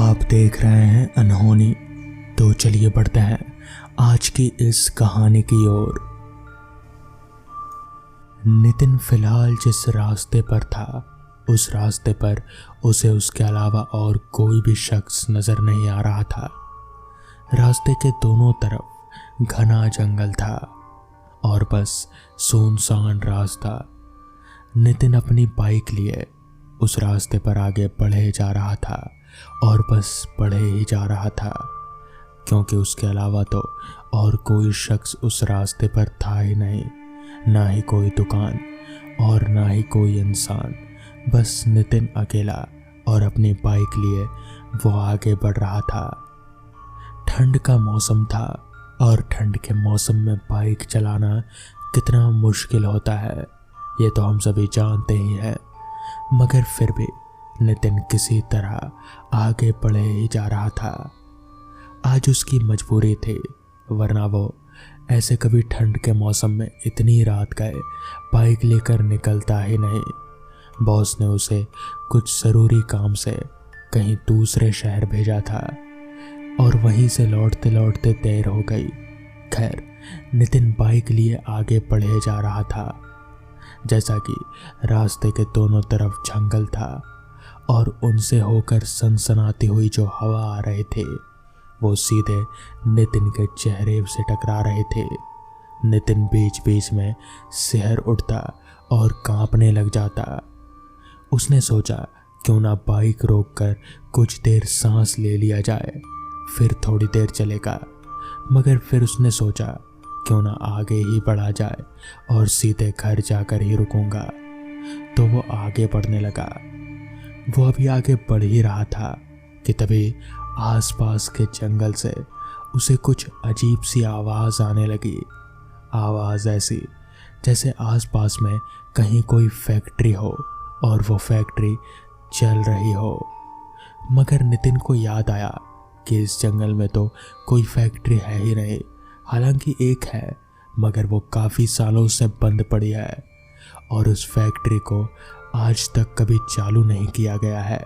आप देख रहे हैं अनहोनी। तो चलिए बढ़ते हैं आज की इस कहानी की ओर। नितिन फिलहाल जिस रास्ते पर था उस रास्ते पर उसे उसके अलावा और कोई भी शख्स नजर नहीं आ रहा था। रास्ते के दोनों तरफ घना जंगल था और बस सुनसान रास्ता। नितिन अपनी बाइक लिए उस रास्ते पर आगे बढ़े जा रहा था और बस बढ़े ही जा रहा था, क्योंकि उसके अलावा तो और कोई शख्स उस रास्ते पर था ही नहीं, ना ही कोई दुकान और ना ही कोई इंसान। बस नितिन अकेला और अपनी बाइक लिए वो आगे बढ़ रहा था। ठंड का मौसम था और ठंड के मौसम में बाइक चलाना कितना मुश्किल होता है ये तो हम सभी जानते ही हैं, मगर फिर भी नितिन किसी तरह आगे बढ़े ही जा रहा था। आज उसकी मजबूरी थी, वरना वो ऐसे कभी ठंड के मौसम में इतनी रात गए बाइक लेकर निकलता ही नहीं। बॉस ने उसे कुछ ज़रूरी काम से कहीं दूसरे शहर भेजा था और वहीं से लौटते लौटते देर हो गई। खैर, नितिन बाइक लिए आगे बढ़े जा रहा था। जैसा कि रास्ते के दोनों तरफ जंगल था और उनसे होकर सनसनाती हुई जो हवा आ रहे थे वो सीधे नितिन के चेहरे से टकरा रहे थे। नितिन बीच बीच में सिहर उठता और कांपने लग जाता। उसने सोचा क्यों ना बाइक रोककर कुछ देर सांस ले लिया जाए, फिर थोड़ी देर चलेगा। मगर फिर उसने सोचा क्यों ना आगे ही बढ़ा जाए और सीधे घर जाकर ही रुकूंगा। तो वो आगे बढ़ने लगा। वो अभी आगे बढ़ ही रहा था कि तभी आसपास के जंगल से उसे कुछ अजीब सी आवाज़ आने लगी। आवाज़ ऐसी जैसे आसपास में कहीं कोई फैक्ट्री हो और वो फैक्ट्री चल रही हो। मगर नितिन को याद आया कि इस जंगल में तो कोई फैक्ट्री है ही नहीं। हालांकि एक है, मगर वो काफ़ी सालों से बंद पड़ी है और उस फैक्ट्री को आज तक कभी चालू नहीं किया गया है।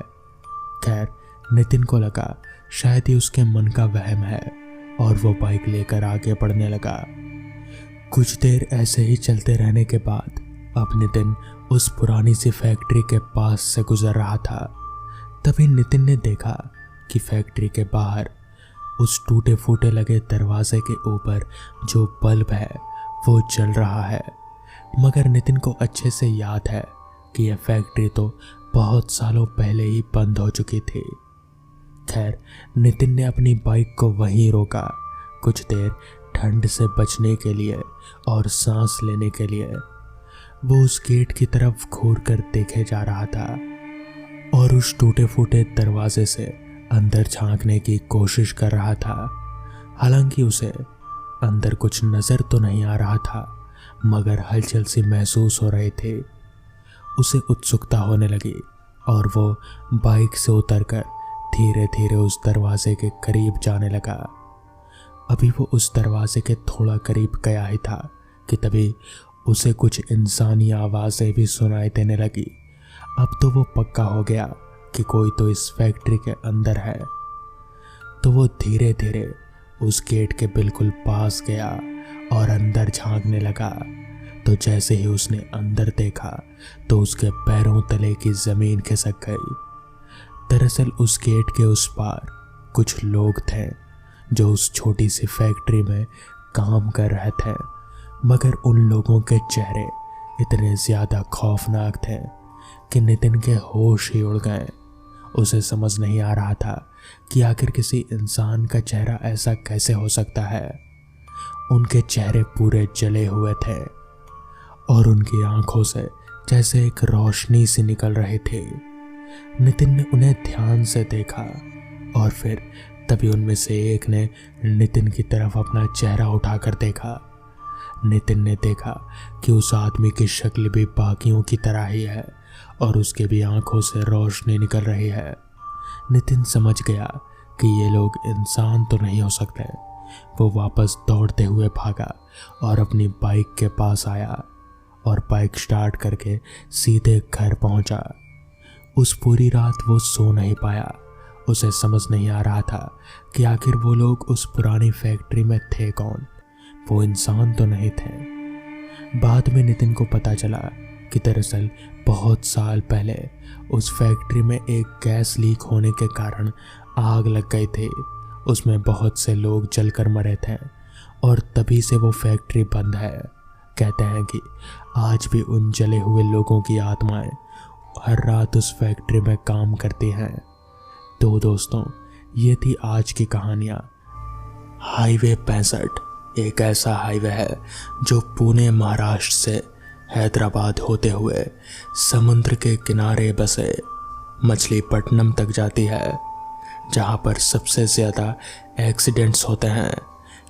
खैर, नितिन को लगा शायद ही उसके मन का वहम है और वो बाइक लेकर आगे बढ़ने लगा। कुछ देर ऐसे ही चलते रहने के बाद अब नितिन उस पुरानी सी फैक्ट्री के पास से गुजर रहा था। तभी नितिन ने देखा कि फैक्ट्री के बाहर उस टूटे फूटे लगे दरवाजे के ऊपर जो बल्ब है वो जल रहा है। मगर नितिन को अच्छे से याद है कि यह फैक्ट्री तो बहुत सालों पहले ही बंद हो चुकी थी। खैर, नितिन ने अपनी बाइक को वहीं रोका, कुछ देर ठंड से बचने के लिए और सांस लेने के लिए। वो उस गेट की तरफ घूर कर देखे जा रहा था और उस टूटे फूटे दरवाजे से अंदर झांकने की कोशिश कर रहा था। हालांकि उसे अंदर कुछ नजर तो नहीं आ रहा था, मगर हलचल सी महसूस हो रहे थे। उसे उत्सुकता होने लगी और वो बाइक से उतरकर धीरे धीरे उस दरवाजे के करीब जाने लगा। अभी वो उस दरवाजे के थोड़ा करीब गया ही था कि तभी उसे कुछ इंसानी आवाज़ें भी सुनाई देने लगी। अब तो वो पक्का हो गया कि कोई तो इस फैक्ट्री के अंदर है। तो वो धीरे धीरे उस गेट के बिल्कुल पास गया और अंदर झांकने लगा। तो जैसे ही उसने अंदर देखा तो उसके पैरों तले की जमीन खिसक गई। दरअसल उस गेट के उस पार कुछ लोग थे जो उस छोटी सी फैक्ट्री में काम कर रहे थे, मगर उन लोगों के चेहरे इतने ज़्यादा खौफनाक थे कि नितिन के होश ही उड़ गए। उसे समझ नहीं आ रहा था कि आखिर किसी इंसान का चेहरा ऐसा कैसे हो सकता है। उनके चेहरे पूरे जले हुए थे और उनकी आंखों से जैसे एक रोशनी सी निकल रही थी। नितिन ने उन्हें ध्यान से देखा और फिर तभी उनमें से एक ने नितिन की तरफ अपना चेहरा उठाकर देखा। नितिन ने देखा कि उस आदमी की शक्ल भी बाकियों की तरह ही है और उसके भी आंखों से रोशनी निकल रही है। नितिन समझ गया कि ये लोग इंसान तो नहीं हो सकते। वो वापस दौड़ते हुए भागा और अपनी बाइक के पास आया और बाइक स्टार्ट करके सीधे घर पहुंचा। उस पूरी रात वो सो नहीं पाया उसे समझ नहीं आ रहा था कि आखिर वो लोग उस पुरानी फैक्ट्री में थे कौन। वो इंसान तो नहीं थे। बाद में नितिन को पता चला कि दरअसल बहुत साल पहले उस फैक्ट्री में एक गैस लीक होने के कारण आग लग गई थी। उसमें बहुत से लोग जलकर मरे थे और तभी से वो फैक्ट्री बंद है। कहते हैं कि आज भी उन जले हुए लोगों की आत्माएं हर रात उस फैक्ट्री में काम करती हैं। तो दोस्तों, ये थी आज की कहानियाँ। हाईवे 65 एक ऐसा हाईवे है जो पुणे महाराष्ट्र से हैदराबाद होते हुए समुद्र के किनारे बसे मछलीपट्टनम तक जाती है, जहाँ पर सबसे ज़्यादा एक्सीडेंट्स होते हैं।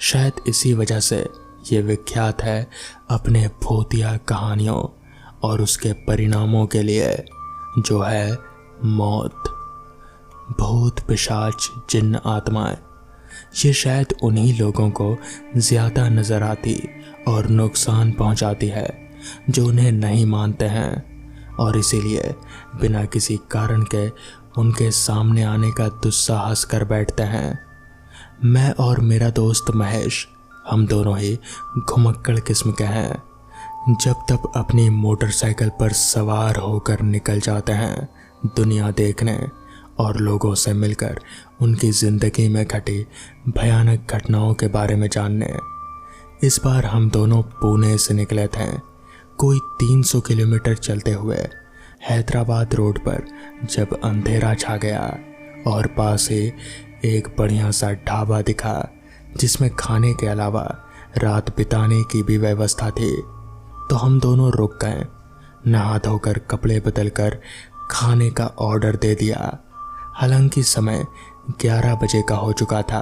शायद इसी वजह से ये विख्यात है अपने भूतिया कहानियों और उसके परिणामों के लिए, जो है मौत। भूत, पिशाच, जिन्न, आत्माएं, ये शायद उन्हीं लोगों को ज़्यादा नज़र आती और नुकसान पहुंचाती है जो उन्हें नहीं मानते हैं, और इसीलिए बिना किसी कारण के उनके सामने आने का दुस्साहस कर बैठते हैं। मैं और मेरा दोस्त महेश, हम दोनों ही घुमक्कड़ किस्म के हैं। जब तब अपनी मोटरसाइकिल पर सवार होकर निकल जाते हैं दुनिया देखने और लोगों से मिलकर उनकी ज़िंदगी में घटी भयानक घटनाओं के बारे में जानने। इस बार हम दोनों पुणे से निकले थे। कोई 300 किलोमीटर चलते हुए हैदराबाद रोड पर जब अंधेरा छा गया और पास ही एक बढ़िया सा ढाबा दिखा जिसमें खाने के अलावा रात बिताने की भी व्यवस्था थी, तो हम दोनों रुक गए। नहा धोकर कपड़े बदलकर खाने का ऑर्डर दे दिया। हालांकि समय 11 बजे का हो चुका था,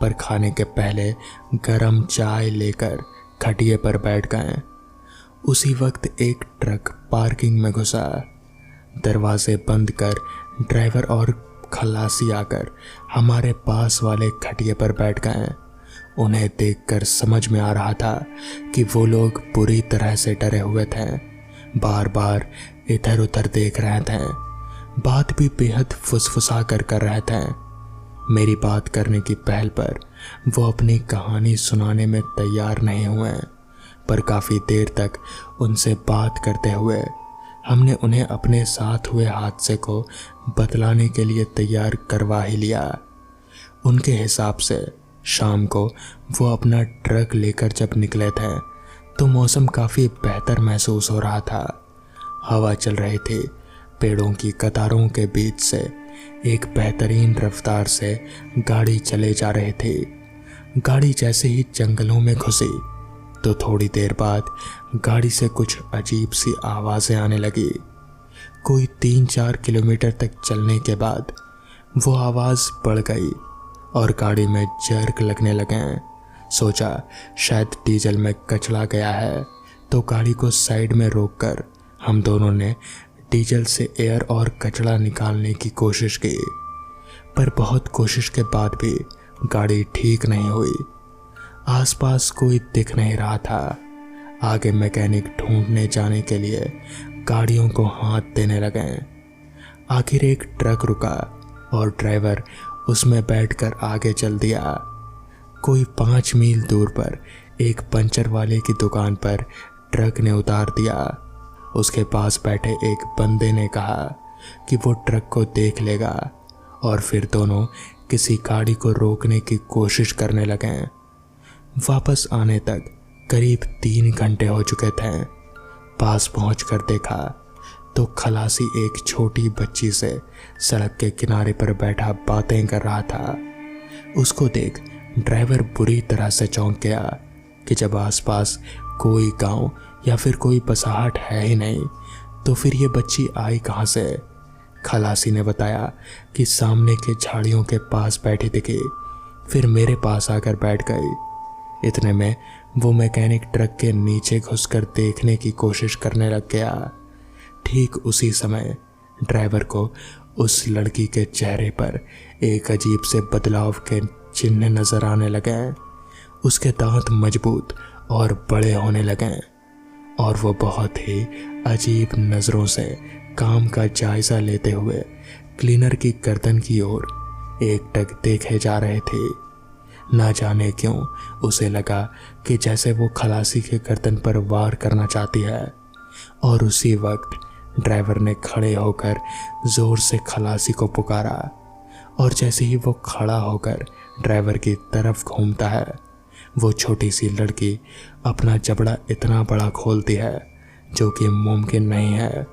पर खाने के पहले गरम चाय लेकर खटिए पर बैठ गए। उसी वक्त एक ट्रक पार्किंग में घुसा। दरवाजे बंद कर ड्राइवर और खलासी आकर हमारे पास वाले खटिए पर बैठ गए। उन्हें देखकर समझ में आ रहा था कि वो लोग बुरी तरह से डरे हुए थे, बार बार इधर उधर देख रहे थे, बात भी बेहद फुसफुसा कर रहे थे। मेरी बात करने की पहल पर वो अपनी कहानी सुनाने में तैयार नहीं हुए, पर काफ़ी देर तक उनसे बात करते हुए हमने उन्हें अपने साथ हुए हादसे को बतलाने के लिए तैयार करवा ही लिया। उनके हिसाब से शाम को वो अपना ट्रक लेकर जब निकले थे तो मौसम काफ़ी बेहतर महसूस हो रहा था। हवा चल रही थी। पेड़ों की कतारों के बीच से एक बेहतरीन रफ्तार से गाड़ी चले जा रही थी। गाड़ी जैसे ही जंगलों में घुसी तो थोड़ी देर बाद गाड़ी से कुछ अजीब सी आवाज़ें आने लगी। कोई 3-4 किलोमीटर तक चलने के बाद वो आवाज़ बढ़ गई और गाड़ी में जर्क लगने लगे। सोचा शायद डीजल में कचरा गया है, तो गाड़ी को साइड में रोककर हम दोनों ने डीजल से एयर और कचरा निकालने की कोशिश की, पर बहुत कोशिश के बाद भी गाड़ी ठीक नहीं हुई। आसपास कोई दिख नहीं रहा था। आगे मैकेनिक ढूंढने जाने के लिए गाड़ियों को हाथ देने लगे। आखिर एक ट्रक रुका और ड्राइवर उसमें बैठकर आगे चल दिया। कोई 5 मील दूर पर एक पंचर वाले की दुकान पर ट्रक ने उतार दिया। उसके पास बैठे एक बंदे ने कहा कि वो ट्रक को देख लेगा, और फिर दोनों किसी गाड़ी को रोकने की कोशिश करने लगे। वापस आने तक करीब 3 घंटे हो चुके थे। पास पहुंचकर देखा तो खलासी एक छोटी बच्ची से सड़क के किनारे पर बैठा बातें कर रहा था। उसको देख ड्राइवर बुरी तरह से चौंक गया कि जब आसपास कोई गांव या फिर कोई बसाहट है ही नहीं, तो फिर ये बच्ची आई कहाँ से। खलासी ने बताया कि सामने के झाड़ियों के पास बैठी दिखी, फिर मेरे पास आकर बैठ गई। इतने में वो मैकेनिक ट्रक के नीचे घुसकर देखने की कोशिश करने लग गया। ठीक उसी समय ड्राइवर को उस लड़की के चेहरे पर एक अजीब से बदलाव के चिन्ह नजर आने लगे। उसके दांत मजबूत और बड़े होने लगे और वो बहुत ही अजीब नज़रों से काम का जायज़ा लेते हुए क्लीनर की गर्दन की ओर एकटक देखे जा रहे थे। ना जाने क्यों उसे लगा कि जैसे वो खलासी के गर्दन पर वार करना चाहती है, और उसी वक्त ड्राइवर ने खड़े होकर जोर से खलासी को पुकारा। और जैसे ही वो खड़ा होकर ड्राइवर की तरफ घूमता है, वो छोटी सी लड़की अपना जबड़ा इतना बड़ा खोलती है जो कि मुमकिन नहीं है,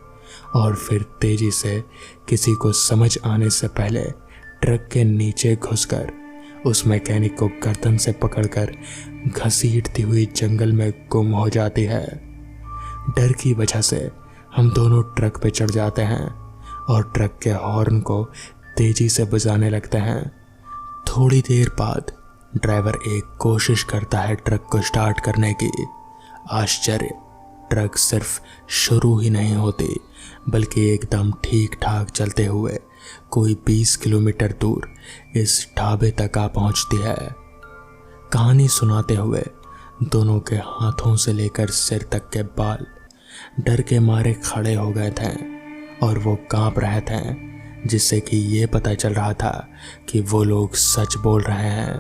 और फिर तेजी से किसी को समझ आने से पहले ट्रक के नीचे घुसकर उस मैकेनिक को गर्दन से पकड़कर घसीटती हुई जंगल में गुम हो जाती है। डर की वजह से हम दोनों ट्रक पे चढ़ जाते हैं और ट्रक के हॉर्न को तेजी से बजाने लगते हैं। थोड़ी देर बाद ड्राइवर एक कोशिश करता है ट्रक को स्टार्ट करने की। आश्चर्य, ट्रक सिर्फ शुरू ही नहीं होती बल्कि एकदम ठीक ठाक चलते हुए कोई 20 किलोमीटर दूर इस ढाबे तक आ पहुंचती है। कहानी सुनाते हुए दोनों के हाथों से लेकर सिर तक के बाल डर के मारे खड़े हो गए थे और वो कांप रहे थे, जिससे कि ये पता चल रहा था कि वो लोग सच बोल रहे हैं।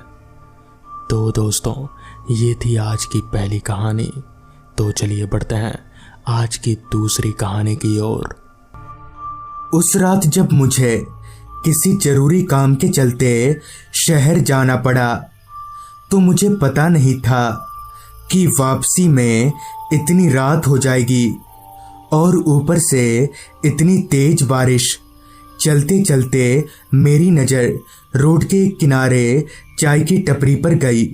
तो दोस्तों, ये थी आज की पहली कहानी। तो चलिए बढ़ते हैं आज की दूसरी कहानी की ओर। उस रात जब मुझे किसी जरूरी काम के चलते शहर जाना पड़ा तो मुझे पता नहीं था कि वापसी में इतनी रात हो जाएगी और ऊपर से इतनी तेज बारिश। चलते चलते मेरी नज़र रोड के किनारे चाय की टपरी पर गई।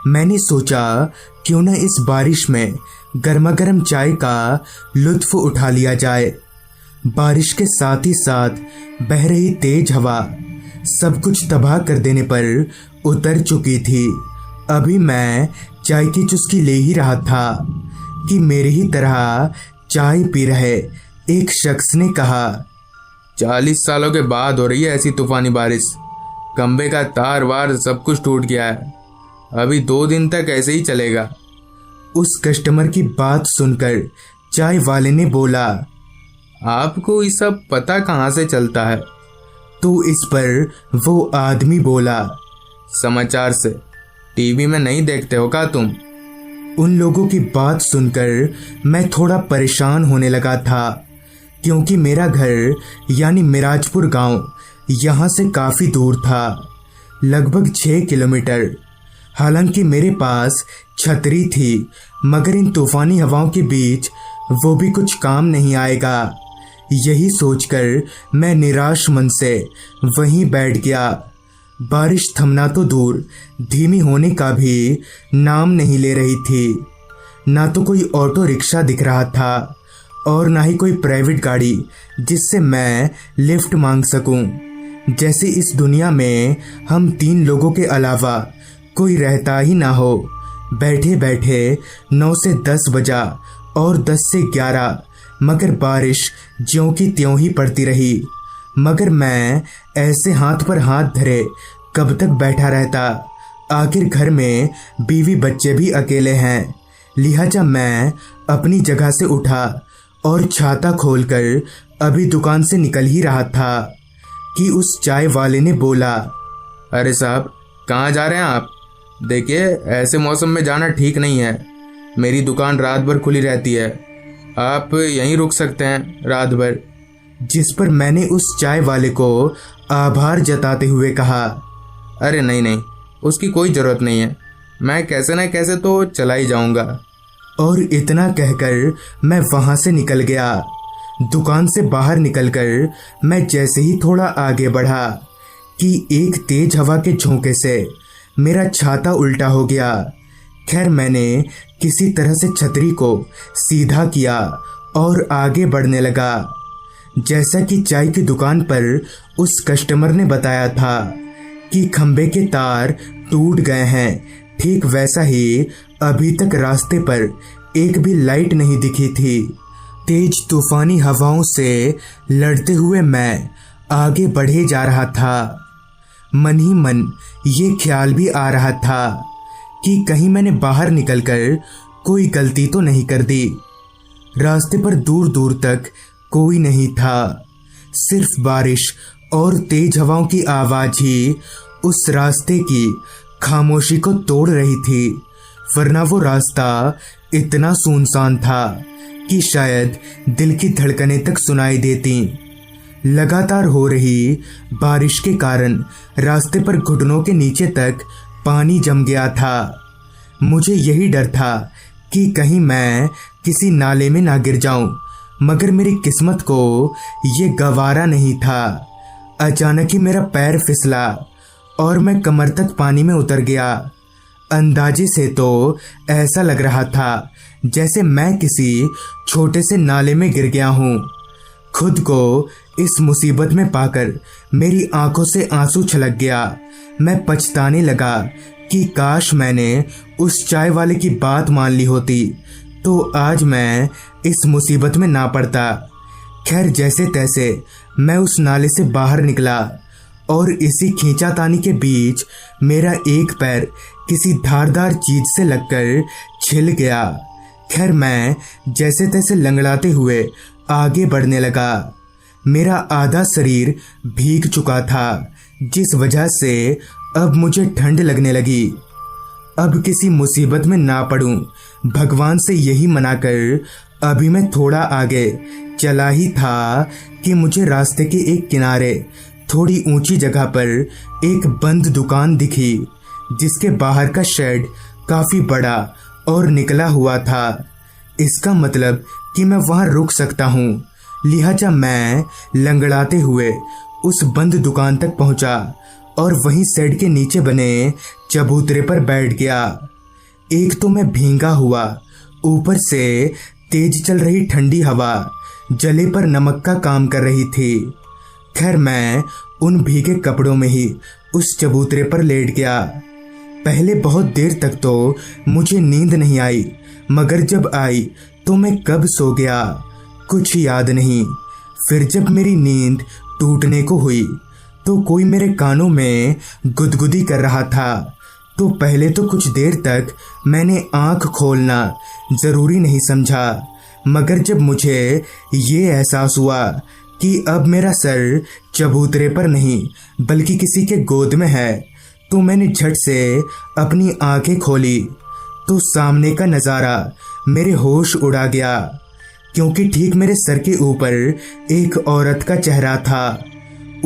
मैंने सोचा क्यों न इस बारिश में गर्मा गर्म चाय का लुत्फ उठा लिया जाए। बारिश के साथ ही साथ बह रही तेज हवा सब कुछ तबाह कर देने पर उतर चुकी थी। अभी मैं चाय की चुस्की ले ही रहा था कि मेरे ही तरह चाय पी रहे एक शख्स ने कहा, 40 सालों के बाद हो रही है ऐसी तूफानी बारिश। खंबे का तार वार सब कुछ टूट गया है। अभी 2 दिन तक ऐसे ही चलेगा। उस कस्टमर की बात सुनकर चाय वाले ने बोला, आपको ये सब पता कहाँ से चलता है? तो इस पर वो आदमी बोला, समाचार से। टीवी में नहीं देखते हो क्या तुम? उन लोगों की बात सुनकर मैं थोड़ा परेशान होने लगा था, क्योंकि मेरा घर यानी मिराजपुर गांव यहाँ से काफ़ी दूर था, लगभग 6 किलोमीटर। हालांकि मेरे पास छतरी थी, मगर इन तूफानी हवाओं के बीच वो भी कुछ काम नहीं आएगा। यही सोचकर मैं निराश मन से वहीं बैठ गया। बारिश थमना तो दूर, धीमी होने का भी नाम नहीं ले रही थी। ना तो कोई ऑटो रिक्शा दिख रहा था और ना ही कोई प्राइवेट गाड़ी जिससे मैं लिफ्ट मांग सकूं। जैसे इस दुनिया में हम 3 लोगों के अलावा कोई रहता ही ना हो। बैठे बैठे 9 से 10 बजा और 10 से 11, मगर बारिश ज्यों की त्यों ही पड़ती रही। मगर मैं ऐसे हाथ पर हाथ धरे कब तक बैठा रहता? आखिर घर में बीवी बच्चे भी अकेले हैं। लिहाजा मैं अपनी जगह से उठा और छाता खोलकर अभी दुकान से निकल ही रहा था कि उस चाय वाले ने बोला, अरे साहब, कहाँ जा रहे हैं आप? देखिए, ऐसे मौसम में जाना ठीक नहीं है। मेरी दुकान रात भर खुली रहती है, आप यहीं रुक सकते हैं रात भर। जिस पर मैंने उस चाय वाले को आभार जताते हुए कहा, अरे नहीं नहीं, उसकी कोई ज़रूरत नहीं है, मैं कैसे न कैसे तो चला ही जाऊंगा। और इतना कहकर मैं वहां से निकल गया। दुकान से बाहर निकलकर मैं जैसे ही थोड़ा आगे बढ़ा कि एक तेज हवा के झोंके से मेरा छाता उल्टा हो गया। खैर, मैंने किसी तरह से छतरी को सीधा किया और आगे बढ़ने लगा। जैसा कि चाय की दुकान पर उस कस्टमर ने बताया था कि खंबे के तार टूट गए हैं, ठीक वैसा ही अभी तक रास्ते पर एक भी लाइट नहीं दिखी थी। तेज तूफानी हवाओं से लड़ते हुए मैं आगे बढ़े जा रहा था। मन ही मन ये ख्याल भी आ रहा था कि कहीं मैंने बाहर निकलकर कोई गलती तो नहीं कर दी। रास्ते पर दूर दूर तक कोई नहीं था, सिर्फ बारिश और तेज हवाओं की आवाज ही उस रास्ते की खामोशी को तोड़ रही थी, वरना वो रास्ता इतना सुनसान था कि शायद दिल की धड़कनें तक सुनाई देती। लगातार हो रही बारिश के कारण रास्ते पर घुटनों के नीचे तक पानी जम गया था। मुझे यही डर था कि कहीं मैं किसी नाले में ना गिर जाऊं, मगर मेरी किस्मत को ये गवारा नहीं था। अचानक ही मेरा पैर फिसला और मैं कमर तक पानी में उतर गया। अंदाजे से तो ऐसा लग रहा था जैसे मैं किसी छोटे से नाले में गिर गया हूँ। खुद को इस मुसीबत में पाकर मेरी आंखों से आंसू छलक गया। मैं पछताने लगा कि काश मैंने उस चाय वाले की बात मान ली होती तो आज मैं इस मुसीबत में ना पड़ता। खैर, जैसे तैसे मैं उस नाले से बाहर निकला और इसी खींचातानी के बीच मेरा एक पैर किसी धारदार चीज से लगकर छिल गया। खैर, मैं जैसे तैसे लंगड़ाते हुए आगे बढ़ने लगा। मेरा आधा शरीर भीग चुका था, जिस वजह से अब मुझे ठंड लगने लगी। अब किसी मुसीबत में ना पड़ूं, भगवान से यही मनाकर अभी मैं थोड़ा आगे चला ही था कि मुझे रास्ते के एक किनारे थोड़ी ऊंची जगह पर एक बंद दुकान दिखी, जिसके बाहर का शेड काफी बड़ा और निकला हुआ था। इसका मतलब कि मैं वहां रुक सकता हूँ। लिहाजा मैं लंगड़ाते हुए उस बंद दुकान तक पहुंचा और वहीं शेड के नीचे बने चबूतरे पर बैठ गया। एक तो मैं भींगा हुआ, ऊपर से तेज चल रही ठंडी हवा जले पर नमक का काम कर रही थी। खैर, मैं उन भीगे कपड़ों में ही उस चबूतरे पर लेट गया। पहले बहुत देर तक तो मुझे नींद नहीं आई, मगर जब आई तो मैं कब सो गया कुछ याद नहीं। फिर जब मेरी नींद टूटने को हुई तो कोई मेरे कानों में गुदगुदी कर रहा था। तो पहले तो कुछ देर तक मैंने आंख खोलना जरूरी नहीं समझा, मगर जब मुझे ये एहसास हुआ कि अब मेरा सर चबूतरे पर नहीं बल्कि किसी के गोद में है, तो मैंने झट से अपनी आंखें खोली तो सामने का नज़ारा मेरे होश उड़ा गया, क्योंकि ठीक मेरे सर के ऊपर एक औरत का चेहरा था।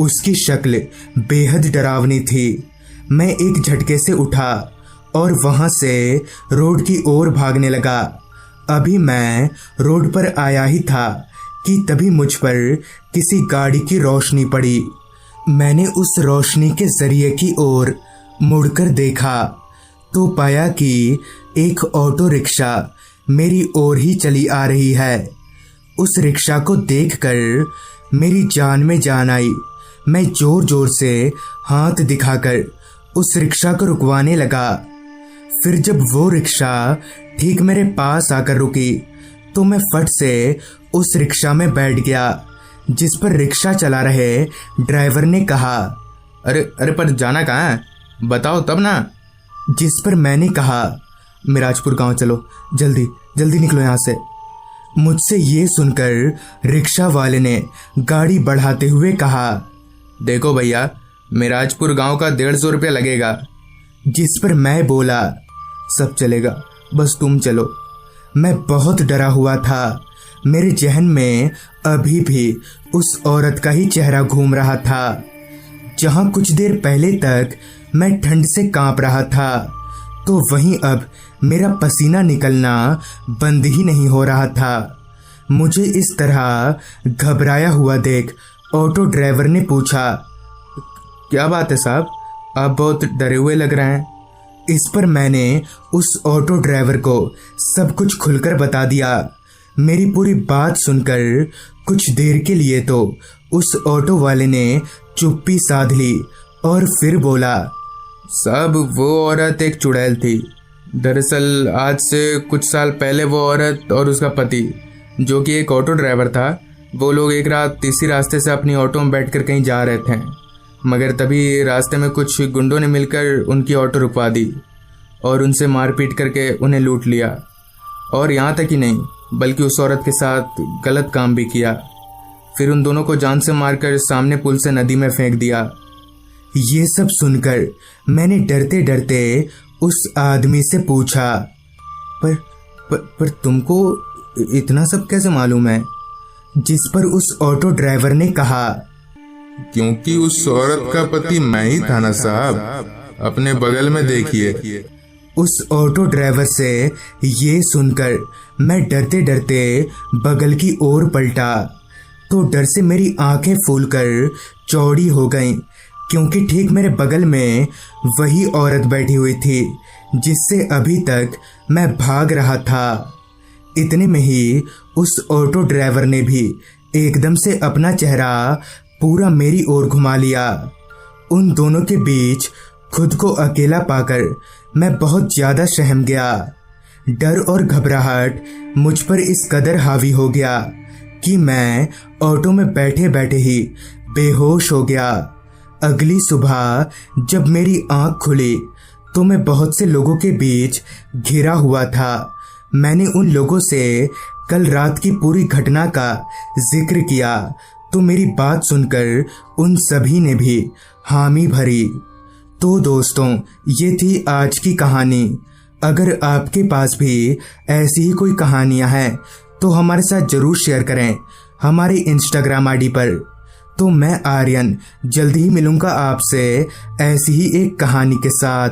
उसकी शक्ल बेहद डरावनी थी। मैं एक झटके से उठा और वहां से रोड की ओर भागने लगा। अभी मैं रोड पर आया ही था कि तभी मुझ पर किसी गाड़ी की रोशनी पड़ी। मैंने उस रोशनी के जरिए की ओर मुड़कर देखा तो पाया कि एक ऑटो रिक्शा मेरी ओर ही चली आ रही है। उस रिक्शा को देखकर मेरी जान में जान आई। मैं जोर जोर से हाथ दिखाकर उस रिक्शा को रुकवाने लगा। फिर जब वो रिक्शा ठीक मेरे पास आकर रुकी तो मैं फट से उस रिक्शा में बैठ गया, जिस पर रिक्शा चला रहे ड्राइवर ने कहा, अरे अरे पर जाना कहाँ है, बताओ तब ना। जिस पर मैंने कहा, मिराजपुर गांव चलो, जल्दी जल्दी निकलो यहाँ से। मुझसे ये सुनकर रिक्शा वाले ने गाड़ी बढ़ाते हुए कहा, देखो भैया, मिराजपुर गांव का 150 रुपया लगेगा। जिस पर मैं बोला, सब चलेगा, बस तुम चलो। मैं बहुत डरा हुआ था। मेरे जहन में अभी भी उस औरत का ही चेहरा घूम रहा था। जहां कुछ देर पहले तक मैं ठंड से कांप रहा था, तो वहीं अब मेरा पसीना निकलना बंद ही नहीं हो रहा था। मुझे इस तरह घबराया हुआ देख ऑटो ड्राइवर ने पूछा, क्या बात है साहब, आप बहुत डरे हुए लग रहे हैं। इस पर मैंने उस ऑटो ड्राइवर को सब कुछ खुलकर बता दिया। मेरी पूरी बात सुनकर कुछ देर के लिए तो उस ऑटो वाले ने चुप्पी साध ली और फिर बोला, साहब, वो औरत एक चुड़ैल थी। दरअसल आज से कुछ साल पहले वो औरत और उसका पति, जो कि एक ऑटो ड्राइवर था, वो लोग एक रात इसी रास्ते से अपनी ऑटो में बैठकर कहीं जा रहे थे, मगर तभी रास्ते में कुछ गुंडों ने मिलकर उनकी ऑटो रुकवा दी और उनसे मारपीट करके उन्हें लूट लिया। और यहाँ तक ही नहीं, बल्कि उस औरत के साथ गलत काम भी किया। फिर उन दोनों को जान से मारकर सामने पुल से नदी में फेंक दिया। ये सब सुनकर मैंने डरते डरते उस आदमी से पूछा, पर तुमको इतना सब कैसे मालूम है? जिस पर उस ऑटो ड्राइवर ने कहा, क्योंकि उस औरत का पति मैं ही था ना साहब, अपने बगल में देखिए। उस ऑटो ड्राइवर से ये सुनकर मैं डरते डरते बगल की ओर पलटा तो डर से मेरी आंखें फूलकर चौड़ी हो गईं, क्योंकि ठीक मेरे बगल में वही औरत बैठी हुई थी जिससे अभी तक मैं भाग रहा था। इतने में ही उस ऑटो ड्राइवर ने भी एकदम से अपना चेहरा पूरा मेरी ओर घुमा लिया। उन दोनों के बीच खुद को अकेला पाकर मैं बहुत ज्यादा सहम गया। डर और घबराहट मुझ पर इस कदर हावी हो गया कि मैं ऑटो में बैठे बैठे ही बेहोश हो गया। अगली सुबह जब मेरी आंख खुली तो मैं बहुत से लोगों के बीच घिरा हुआ था। मैंने उन लोगों से कल रात की पूरी घटना का जिक्र किया तो मेरी बात सुनकर उन सभी ने भी हामी भरी। तो दोस्तों, ये थी आज की कहानी। अगर आपके पास भी ऐसी ही कोई कहानियां हैं तो हमारे साथ जरूर शेयर करें हमारे इंस्टाग्राम आईडी पर। तो मैं आर्यन जल्दी ही मिलूंगा आपसे ऐसी ही एक कहानी के साथ।